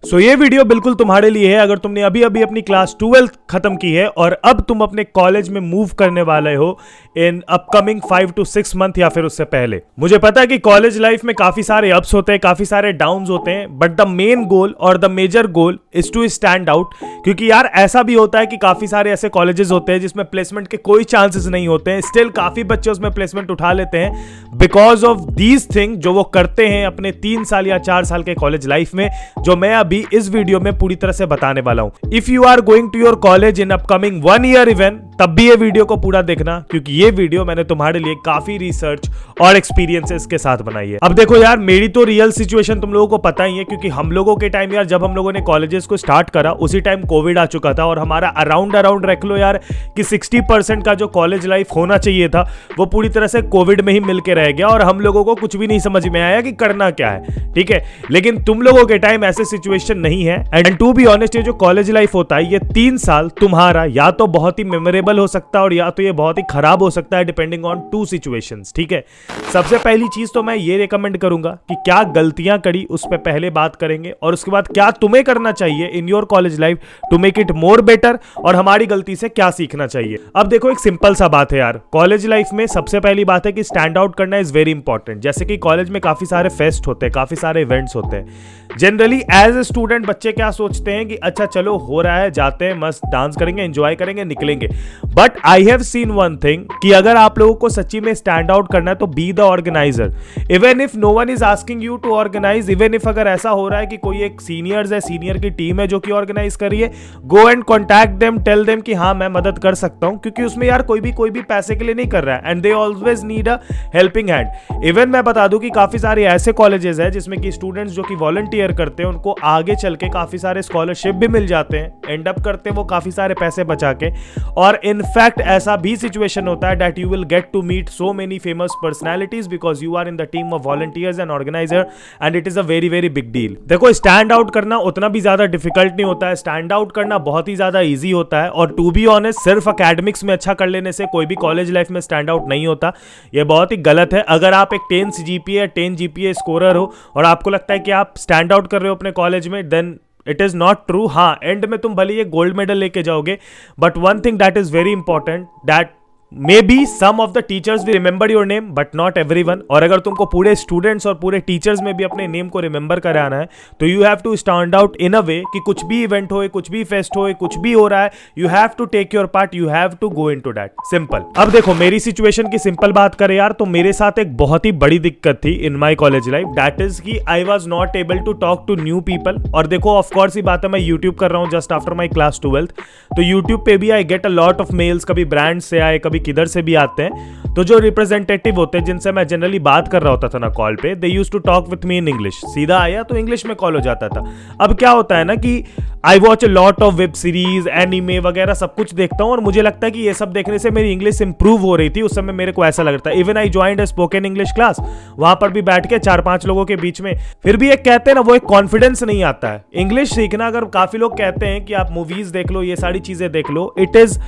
सो ये वीडियो बिल्कुल तुम्हारे लिए है अगर तुमने अभी अभी अपनी क्लास 12th खत्म की है और अब तुम अपने कॉलेज में मूव करने वाले हो इन अपकमिंग 5 to 6 मंथ या फिर उससे पहले। मुझे पता है कि कॉलेज लाइफ में काफी सारे अप्स होते हैं, काफी सारे डाउन्स होते हैं, बट द मेन गोल और the major goal is to stand out. क्योंकि यार ऐसा भी होता है कि काफी सारे ऐसे कॉलेजेस होते हैं जिसमें प्लेसमेंट के कोई चांसेस नहीं होते हैं, स्टिल काफी बच्चे उसमें प्लेसमेंट उठा लेते हैं बिकॉज ऑफ दीज थिंग जो वो करते हैं अपने 3 साल या 4 साल के कॉलेज लाइफ में, जो मैं अभी इस वीडियो में पूरी तरह से बताने वाला हूं। If you are going to your college in upcoming 1 year event, तब भी ये वीडियो को पूरा देखना, क्योंकि ये वीडियो मैंने तुम्हारे लिए काफी रिसर्च और एक्सपीरियंसेस के साथ बनाई है। अब देखो यार, मेरी तो रियल सिचुएशन तुम लोगों को पता ही है, क्योंकि हम लोगों के टाइम यार जब हम लोगों ने कॉलेजेस को स्टार्ट करा उसी टाइम कोविड आ चुका था और हमारा अराउंड रख लो यार कि 60% का जो कॉलेज लाइफ होना चाहिए था वो पूरी तरह से कोविड में ही मिलके रह गया और हम लोगों को कुछ भी नहीं समझ में आया कि करना क्या है। ठीक है, लेकिन तुम लोगों के टाइम ऐसे सिचुएशन नहीं है। एंड टू बी ऑनेस्ट, ये जो कॉलेज लाइफ होता है ये 3 साल तुम्हारा या तो बहुत ही मेमोरेबल हो सकता है और या तो ये बहुत ही खराब हो सकता है, डिपेंडिंग ऑन 2 सिचुएशंस। ठीक है, सबसे पहली चीज तो मैं ये रिकमेंड करूंगा कि क्या गलतियां करी उस पर पहले बात करेंगे और उसके बाद क्या तुम्हें करना चाहिए in your college life to make it more better और हमारी गलती से क्या सीखना चाहिए। अब देखो, एक सिंपल सा बात है यार, कॉलेज लाइफ में सबसे पहली बात है कि स्टैंड आउट करना इज वेरी इंपॉर्टेंट। जैसे कि कॉलेज में काफी सारे फेस्ट होते हैं, काफी सारे इवेंट्स होते हैं। जनरली एज ए स्टूडेंट बच्चे क्या सोचते हैं कि अच्छा चलो हो रहा है, जाते हैं, मस्त डांस करेंगे, एंजॉय करेंगे, निकलेंगे। But I have seen one thing कि अगर आप लोगों को सच्ची में स्टैंड आउट करना है तो be the organiser. Even if no one is asking you to organise, even if अगर ऐसा हो रहा है कि कोई एक सीनियर्स है, सीनियर की टीम है जो कि ऑर्गेनाइज कर रही है, go and contact them, tell them कि हाँ मैं मदद कर सकता हूं, क्योंकि उसमें यार कोई भी पैसे के लिए नहीं कर रहा है and they always need a helping hand. Even मैं बता दूं कि काफी सारे ऐसे कॉलेजेस है जिसमें कि स्टूडेंट्स जो कि वॉलंटियर करते हैं उनको आगे चल के काफी सारे स्कॉलरशिप भी मिल जाते हैं, एंड अप करते हैं वो काफी सारे पैसे बचा के। और इनफैक्ट ऐसा भी सिचुएशन होता है that you will get to meet so many famous personalities because you are in the team of volunteers and organiser and it is a very very big deal. देखो, स्टैंड आउट करना उतना भी ज्यादा difficult नहीं होता है, stand out करना बहुत ही ज्यादा ईजी होता है। और टू बी ऑनेस्ट, सिर्फ अकेडमिक्स में अच्छा कर लेने से कोई भी कॉलेज लाइफ में स्टैंड आउट नहीं होता, ये बहुत ही गलत है। अगर आप एक 10 GPA 10 GPA स्कोरर हो और आपको लगता है कि आप स्टैंड आउट कर रहे हो अपने कॉलेज में, then it is not true. हाँ, एंड में तुम भले ये गोल्ड मेडल लेके जाओगे, but one thing that is very important, that Maybe some of the teachers will remember your name, but not everyone। और अगर तुमको पूरे स्टूडेंट्स और पूरे टीचर्स में भी अपने नेम को रिमेंबर कराना है तो you have to stand out in a way कि कुछ भी इवेंट हो, कुछ भी फेस्ट हो, कुछ भी हो रहा है, you have to take your part, you have to go into that. Simple. अब देखो, मेरी सिचुएशन की सिंपल बात करें यार तो मेरे साथ एक बहुत ही बड़ी दिक्कत थी in my college life, that is कि I was not able to talk to new people. और देखो, ऑफकोर्स ही बात है, मैं यूट्यूब कर रहा हूँ just after my class 12th, तो यूट्यूब पे भी I get a lot of males, कभी ब्रांड से आए, कभी किधर से भी आते हैं। तो जो रिप्रेजेंटेटिव होते हैं जिनसे मैं जनरली बात कर रहा होता था ना कॉल पे, they used to talk with me in English. सीधा आया तो इंग्लिश में कॉल हो जाता था। अब क्या होता है ना कि I watch a lot of web series, anime वगैरह सब कुछ देखता हूं और मुझे लगता है कि ये सब देखने से मेरी इंग्लिश इंप्रूव हो रही थी। उस समय मेरे को ऐसा लगता है। Even I joined a spoken English class, वहां पर भी बैठ के 4-5 लोगों के बीच में, फिर भी एक कहते हैं ना वो एक कॉन्फिडेंस नहीं आता है इंग्लिश सीखना। अगर काफी लोग कहते हैं कि आप मूवीज देख लो, ये सारी चीजें देख लो, इट इज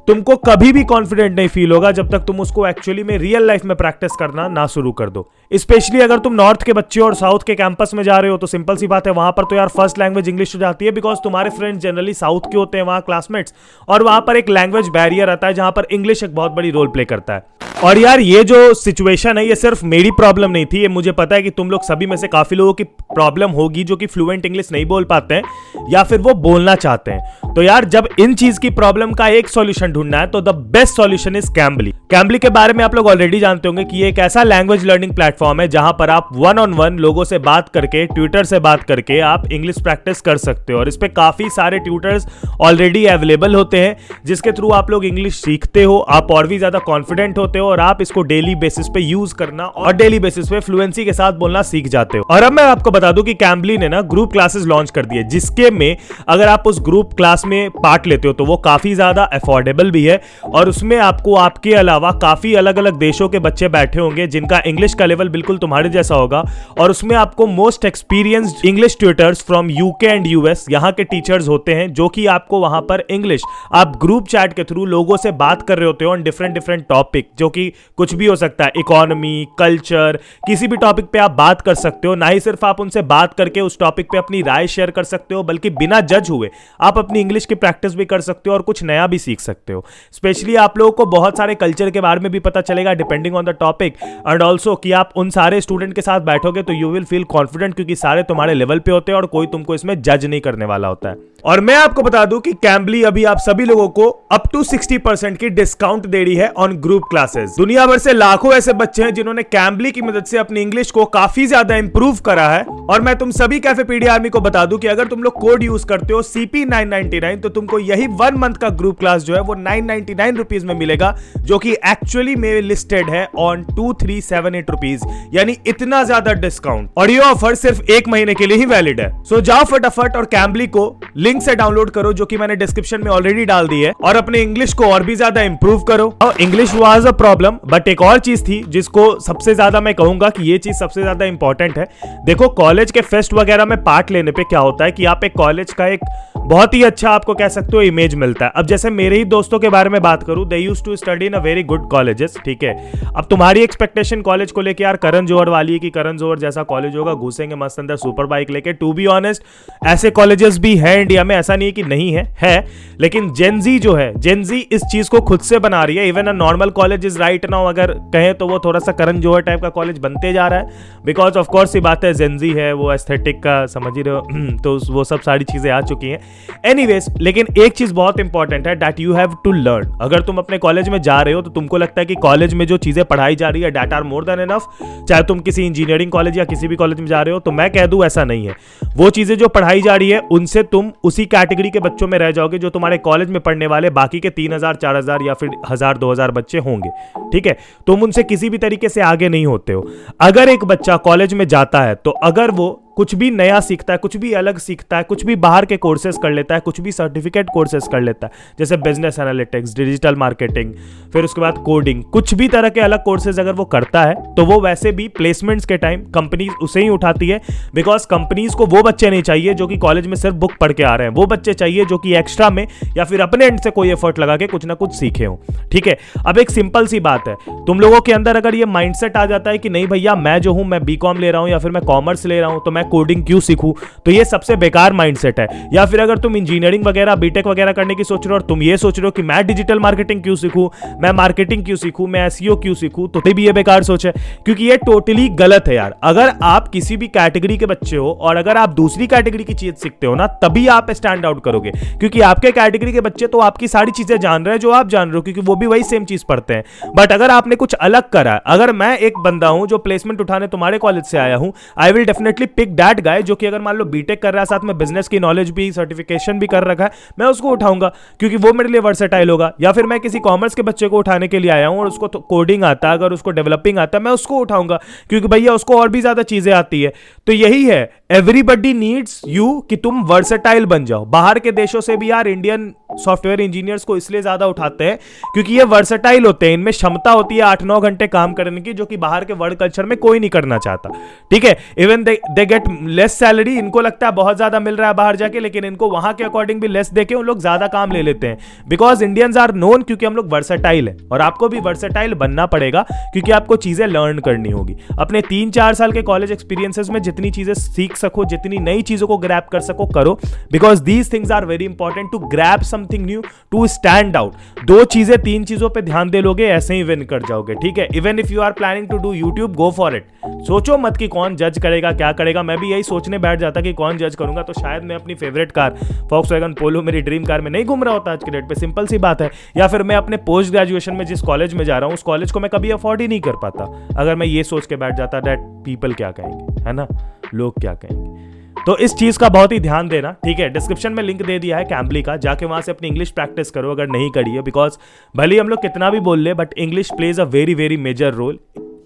तुमको कभी भी कॉन्फिडेंट नहीं फील होगा जब तक तुम उसको एक्चुअली में रियल लाइफ में प्रैक्टिस करना ना शुरू कर दो। स्पेशली अगर तुम नॉर्थ के बच्चे और साउथ के कैंपस में जा रहे हो तो सिंपल सी बात है, वहां पर तो यार फर्स्ट लैंग्वेज इंग्लिश हो जाती है बिकॉज तुम्हारे फ्रेंड्स जनरली साउथ के होते हैं, वहां क्लासमेट्स, और वहां पर एक लैंग्वेज बैरियर आता है जहां पर इंग्लिश एक बहुत बड़ी रोल प्ले करता है। और यार ये जो सिचुएशन है ये सिर्फ मेरी प्रॉब्लम नहीं थी, ये मुझे पता है कि तुम लोग सभी में से काफी लोगों की प्रॉब्लम होगी जो कि फ्लुएंट इंग्लिश नहीं बोल पाते हैं या फिर वो बोलना चाहते हैं। तो यार जब इन चीज की प्रॉब्लम का एक सॉल्यूशन ढूंढना है तो the best solution is Cambly. Cambly के बारे में आप लोग ऑलरेडी जानते होंगे कि ये एक ऐसा लैंग्वेज लर्निंग प्लेटफॉर्म है जहां पर आप 1-on-1 लोगों से बात करके, ट्यूटर से बात करके आप इंग्लिश प्रैक्टिस कर सकते हो। और इस पे काफी सारे ट्यूटर्स ऑलरेडी अवेलेबल होते हैं जिसके थ्रू आप लोग इंग्लिश सीखते हो, आप और भी ज्यादा कॉन्फिडेंट होते हो और आप इसको डेली बेसिस पे यूज करना और डेली बेसिस पे फ्लुएंसी के साथ बोलना सीख जाते हो। और अब मैं आपको बता दूं कि कैम्बली ने ना ग्रुप क्लासेस लॉन्च कर दिए, जिसके में अगर आप उस ग्रुप क्लास में पार्ट लेते हो तो वो काफी ज्यादा अफोर्डेबल भी है और उसमें आपको आपके अलावा काफी अलग अलग देशों के बच्चे बैठे होंगे जिनका इंग्लिश का लेवल बिल्कुल तुम्हारे जैसा होगा। और उसमें आपको most experienced English tutors from UK and US यहाँ के टीचर्स होते हैं जो कि आपको वहां पर इंग्लिश, आप ग्रुप चैट के थ्रू लोगों से बात कर रहे होते हो ऑन डिफरेंट टॉपिक, जो कि कुछ भी हो सकता है, इकोनॉमी, कल्चर, किसी भी टॉपिक पे आप बात कर सकते हो। ना ही सिर्फ आप उनसे बात करके उस टॉपिक पे अपनी राय शेयर कर सकते हो, बल्कि बिना जज हुए आप अपनी इंग्लिश की प्रैक्टिस भी कर सकते हो और कुछ नया भी सीख सकते हो। स्पेशली आप लोगों को बहुत सारे कल्चर के बारे में भी पता चलेगा depending on the topic, and also कि आप उन सारे स्टूडेंट के साथ बैठोगे तो यू विल फील कॉन्फिडेंट, क्योंकि सारे तुम्हारे लेवल पे होते हैं और कोई तुमको इसमें जज नहीं करने वाला होता है। और मैं आपको बता दूं कि कैम्बली अभी आप सभी लोगों को अप टू 60% की डिस्काउंट दे रही है ऑन ग्रुप क्लासेस। दुनिया भर से लाखों ऐसे बच्चे हैं जिन्होंने कैम्बली की मदद से अपनी इंग्लिश को काफी ज्यादा इंप्रूव करा है। और मैं तुम सभी कैफेपीडिया आर्मी को बता दूं कि अगर तुम लोग कोड यूज करते हो CP999 तो तुमको यही 1 मंथ का ग्रुप क्लास जो है वो 999 रुपीज में मिलेगा, जो कि एक्चुअली में लिस्टेड है ऑन 2378 रुपीज, यानी इतना ज्यादा डिस्काउंट। और ये ऑफर सिर्फ 1 महीने के लिए ही वैलिड है। सो जाओ फटाफट और कैम्बली को लिंक से डाउनलोड करो, जो कि मैंने डिस्क्रिप्शन में ऑलरेडी डाल दी है, और अपने इंग्लिश को और भी ज्यादा इंप्रूव करो। English was a problem, but एक और चीज थी जिसको सबसे ज्यादा मैं कहूंगा कि ये चीज सबसे ज्यादा इंपॉर्टेंट है। देखो, कॉलेज के फेस्ट वगैरह में पार्ट लेने पे क्या होता है कि आप एक कॉलेज का एक बहुत ही अच्छा, आपको कह सकते हो, इमेज मिलता है। अब जैसे मेरे ही दोस्तों के बारे में बात करूं, they used to study in a very good colleges, ठीक है। अब तुम्हारी एक्सपेक्टेशन कॉलेज को लेके यार करण जौहर वाली है कि करण जौहर जैसा कॉलेज होगा, घुसेंगे मस्त अंदर सुपर बाइक लेके। टू बी ऑनेस्ट, ऐसे कॉलेजेस भी हैं इंडिया में, ऐसा नहीं कि नहीं है, लेकिन जेनजी जो है, जेनजी इस चीज को खुद से बना रही है। Even a normal college is right now, अगर कहें तो वो थोड़ा सा करण जौहर टाइप का कॉलेज बनते जा रहा है, बिकॉज ऑफ कोर्स ये बात है, जेनजी है, वो एस्थेटिक का समझ ही रहे हो, तो वो सब सारी चीजें आ चुकी हैं। एनीवेज, लेकिन एक चीज बहुत इंपॉर्टेंट है, that you have to learn. अगर तुम अपने कॉलेज में जा रहे हो तो तुमको लगता है कि कॉलेज में जो चीजें पढ़ाई जा रही है that are more than enough, चाहे तुम किसी इंजीनियरिंग कॉलेज या किसी भी कॉलेज में जा रहे हो, तो मैं कह दूं ऐसा नहीं है। वो चीजें जो पढ़ाई जा रही है उनसे तुम उसी कैटेगरी के बच्चों में रह जाओगे जो तुम्हारे कॉलेज में पढ़ने वाले बाकी के 3000, 4000 या फिर 1000-2000 बच्चे होंगे, ठीक है। तुम उनसे किसी भी तरीके से आगे नहीं होते हो। अगर एक बच्चा कॉलेज में जाता है तो अगर वो कुछ भी नया सीखता है, कुछ भी अलग सीखता है, कुछ भी बाहर के कोर्सेज कर लेता है, कुछ भी सर्टिफिकेट कोर्सेज कर लेता है, जैसे बिजनेस एनालिटिक्स, डिजिटल मार्केटिंग, फिर उसके बाद कोडिंग, कुछ भी तरह के अलग कोर्सेज अगर वो करता है तो वो वैसे भी प्लेसमेंट्स के टाइम कंपनी उसे ही उठाती है, बिकॉज कंपनीज को वो बच्चे नहीं चाहिए जो कि कॉलेज में सिर्फ बुक पढ़ के आ रहे हैं। वो बच्चे चाहिए जो कि एक्स्ट्रा में या फिर अपने एंड से कोई एफर्ट लगा के कुछ ना कुछ सीखे हो, ठीक है। अब एक सिंपल सी बात है, तुम लोगों के अंदर अगर ये माइंडसेट आ जाता है कि नहीं भैया, मैं जो हूं, मैं बीकॉम ले रहा हूं या फिर मैं कॉमर्स ले रहा हूं तो मैं कोडिंग क्यों सीखूं, तो ये सबसे बेकार माइंडसेट है। या फिर अगर तुम इंजीनियरिंग वगैरह, बीटेक वगैरह करने की सोच रहे हो और तुम ये सोच रहे हो कि मैं डिजिटल मार्केटिंग क्यों सीखूं, मैं मार्केटिंग क्यों सीखूं, मैं एसईओ क्यों सीखूं, तो भी ये बेकार सोच है, क्योंकि ये टोटली गलत है यार। अगर आप किसी भी कैटेगरी के बच्चे हो और अगर आप दूसरी कैटेगरी की चीज सीखते हो ना, तभी आप स्टैंड आउट करोगे, क्योंकि आपके कैटेगरी के बच्चे तो आपकी सारी चीजें जान रहे हैं जो आप जान रहे हो, क्योंकि वो भी वही सेम चीज पढ़ते हैं। बट अगर आपने कुछ अलग करा, अगर मैं एक बंदा हूं जो प्लेसमेंट उठाने तुम्हारे कॉलेज से आया हूं, I will definitely pick that guy जो कि अगर मान लो बीटेक कर रहा है, साथ में बिजनेस की नॉलेज भी, सर्टिफिकेशन भी कर रखा है, मैं उसको उठाऊंगा क्योंकि वो मेरे लिए वर्सेटाइल होगा। या फिर मैं किसी कॉमर्स के बच्चे को उठाने के लिए आया हूं और उसको तो कोडिंग आता है, अगर उसको डेवलपिंग आता है, मैं उसको उठाऊंगा क्योंकि भैया उसको और भी ज्यादा चीजें आती है। तो यही है, एवरीबडी नीड्स यू, कि तुम वर्सेटाइल बन जाओ। बाहर के देशों से भी यार इंडियन सॉफ्टवेयर इंजीनियर्स को इसलिए ज्यादा उठाते हैं क्योंकि ये वर्सेटाइल होते हैं, इनमें क्षमता होती है 8-9 घंटे काम करने की, जो कि बाहर के वर्क कल्चर में कोई नहीं करना चाहता, ठीक है। Even they get less salary, इनको लगता है बहुत ज्यादा मिल रहा है बाहर जाके, लेकिन इनको वहां के अकॉर्डिंग भी लेस देके उन लोग ज्यादा काम ले लेते हैं, बिकॉज इंडियंस आर नोन, क्योंकि हम लोग वर्सेटाइल है। और आपको भी वर्सेटाइल बनना पड़ेगा क्योंकि आपको चीजें लर्न करनी होगी। अपने 3-4 साल के कॉलेज एक्सपीरियंसेस में जितनी चीजें सीख सको, जितनी नई चीजों को ग्रैब कर सको करो, because these things are very important to grab something new, to stand out. 2 चीजें 3 चीजों पे ध्यान दे लोगे, ऐसे ही विन कर जाओगे, ठीक है। Even if you are planning to do YouTube, go for it. सोचो मत कि कौन जज करेगा, क्या करेगा। मैं भी यही सोचने बैठ जाता कि कौन जज करूंगा, तो शायद मैं अपनी फेवरेट कार वॉक्सवैगन पोलो, मेरी ड्रीम कार में नहीं घूम रहा होता आज के डेट पे, सिंपल सी बात है। या फिर मैं अपने पोस्ट ग्रेजुएशन में जिस कॉलेज में जा रहा हूं, उस कॉलेज को मैं कभी अफोर्ड ही नहीं कर पाता अगर मैं ये सोच के बैठ जाता दैट पीपल क्या कहेंगे, है ना, लोग क्या कहेंगे। तो इस चीज का बहुत ही ध्यान देना, ठीक है। डिस्क्रिप्शन में लिंक दे दिया है कैम्बली का, जाके वहां से अपनी इंग्लिश प्रैक्टिस करो अगर नहीं करी है, बिकॉज भले ही हम लोग कितना भी बोल ले, but English plays a very very major role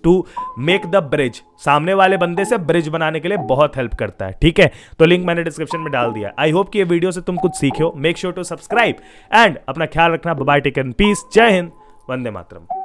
to make the bridge. सामने वाले बंदे से ब्रिज बनाने के लिए बहुत हेल्प करता है, ठीक है। तो लिंक मैंने डिस्क्रिप्शन में डाल दिया। आई होप कि ये वीडियो से तुम कुछ सीखे हो। Make sure to subscribe and अपना ख्याल रखना। Bye bye, take care, peace, जय हिंद, वंदे मातरम।